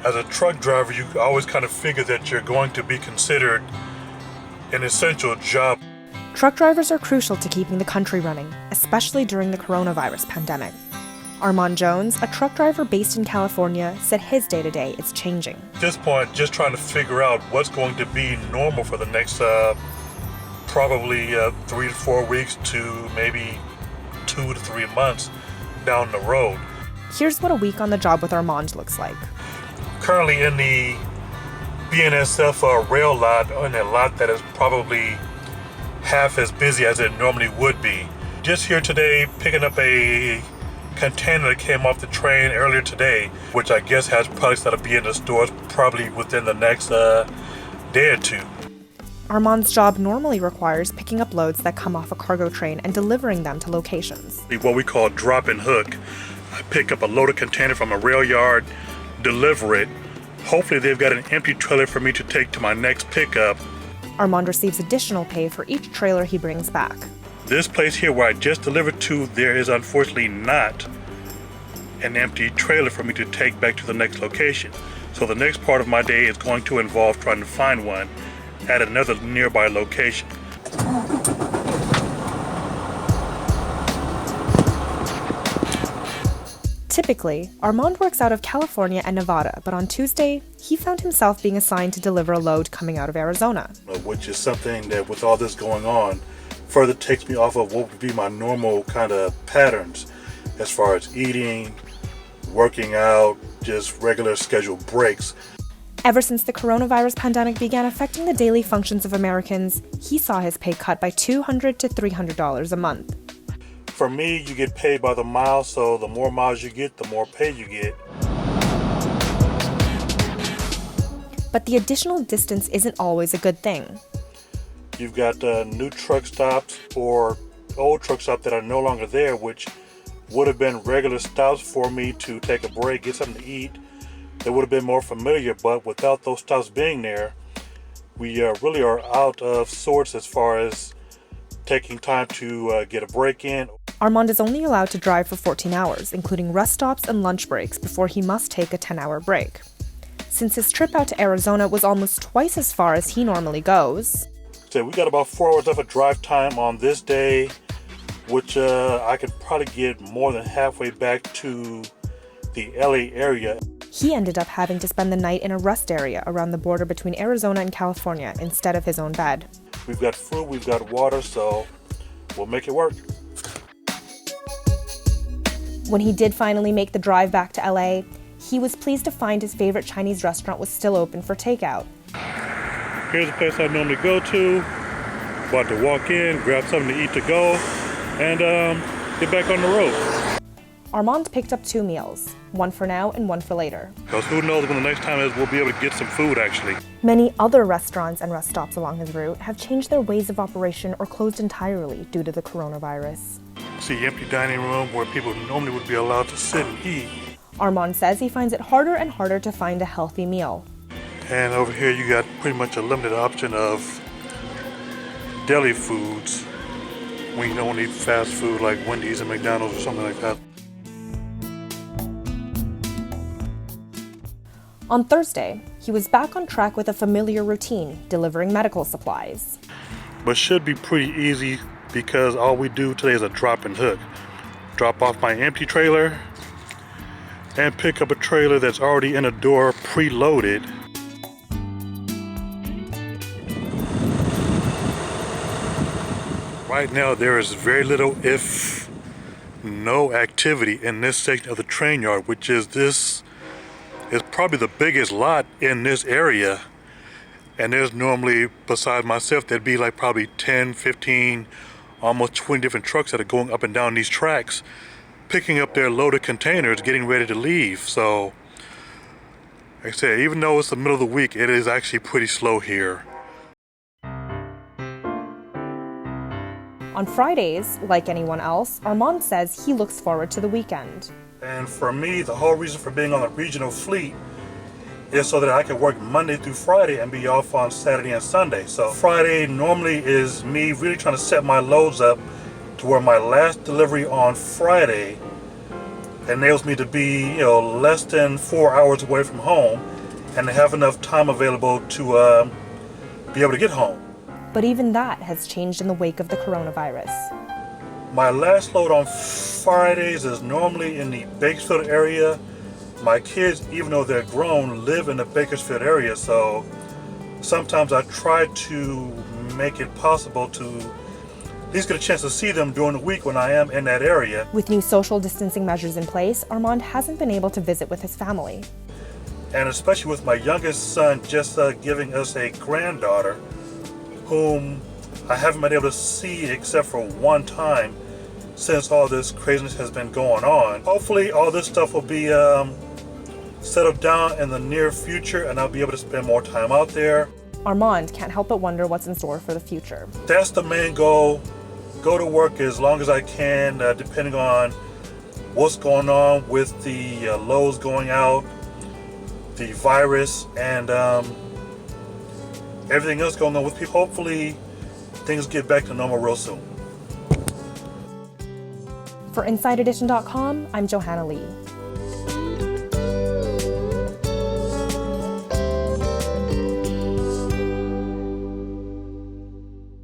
As a truck driver, you always kind of figure that you're going to be considered an essential job. Truck drivers are crucial to keeping the country running, especially during the coronavirus pandemic. Armand Jones, a truck driver based in California, said his day-to-day is changing. At this point, just trying to figure out what's going to be normal for the next probably 3 to 4 weeks to maybe 2 to 3 months down the road. Here's what a week on the job with Armand looks like. Currently in the BNSF rail lot, in a lot that is probably half as busy as it normally would be. Just here today, picking up a container that came off the train earlier today, which I guess has products that'll be in the stores probably within the next day or two. Armand's job normally requires picking up loads that come off a cargo train and delivering them to locations. What we call drop and hook. I pick up a loaded container from a rail yard, deliver it. Hopefully they've got an empty trailer for me to take to my next pickup. Armand receives additional pay for each trailer he brings back. This place here where I just delivered to, there is unfortunately not an empty trailer for me to take back to the next location. So the next part of my day is going to involve trying to find one at another nearby location. Typically, Armand works out of California and Nevada, but on Tuesday, he found himself being assigned to deliver a load coming out of Arizona. Which is something that, with all this going on, further takes me off of what would be my normal kind of patterns as far as eating, working out, just regular scheduled breaks. Ever since the coronavirus pandemic began affecting the daily functions of Americans, he saw his pay cut by $200 to $300 a month. For me, you get paid by the mile, so the more miles you get, the more pay you get. But the additional distance isn't always a good thing. You've got new truck stops or old truck stops that are no longer there, which would have been regular stops for me to take a break, get something to eat. They would have been more familiar, but without those stops being there, we really are out of sorts as far as taking time to get a break in. Armand is only allowed to drive for 14 hours, including rest stops and lunch breaks, before he must take a 10-hour break. Since his trip out to Arizona was almost twice as far as he normally goes. So we got about 4 hours left of drive time on this day, which I could probably get more than halfway back to the LA area. He ended up having to spend the night in a rest area around the border between Arizona and California instead of his own bed. We've got food, we've got water, so we'll make it work. When he did finally make the drive back to LA, he was pleased to find his favorite Chinese restaurant was still open for takeout. Here's the place I normally go to. About to walk in, grab something to eat to go, and get back on the road. Armand picked up 2 meals, one for now and one for later. Because who knows when the next time is we'll be able to get some food, actually. Many other restaurants and rest stops along his route have changed their ways of operation or closed entirely due to the coronavirus. See empty dining room where people normally would be allowed to sit and eat. Armand says he finds it harder and harder to find a healthy meal. And over here you got pretty much a limited option of deli foods when you don't eat fast food like Wendy's and McDonald's or something like that. On Thursday, he was back on track with a familiar routine, delivering medical supplies. But should be pretty easy because all we do today is a drop and hook. Drop off my empty trailer and pick up a trailer that's already in a door preloaded. Right now there is very little, if no activity in this section of the train yard, which is this is probably the biggest lot in this area. And there's normally, besides myself, there'd be like probably 10, 15, almost 20 different trucks that are going up and down these tracks, picking up their loaded containers, getting ready to leave. So, like I said, even though it's the middle of the week, it is actually pretty slow here. On Fridays, like anyone else, Armand says he looks forward to the weekend. And for me, the whole reason for being on the regional fleet is so that I can work Monday through Friday and be off on Saturday and Sunday. So Friday normally is me really trying to set my loads up to where my last delivery on Friday enables me to be, less than 4 hours away from home and have enough time available to be able to get home. But even that has changed in the wake of the coronavirus. My last load on Fridays is normally in the Bakersfield area. My kids, even though they're grown, live in the Bakersfield area, so sometimes I try to make it possible to at least get a chance to see them during the week when I am in that area. With new social distancing measures in place, Armand hasn't been able to visit with his family. And especially with my youngest son just giving us a granddaughter whom I haven't been able to see except for one time since all this craziness has been going on. Hopefully all this stuff will be settled down in the near future and I'll be able to spend more time out there. Armand can't help but wonder what's in store for the future. That's the main goal. Go to work as long as I can, depending on what's going on with the loads going out, the virus, and everything else going on with people. Hopefully things get back to normal real soon. For InsideEdition.com, I'm Johanna Li.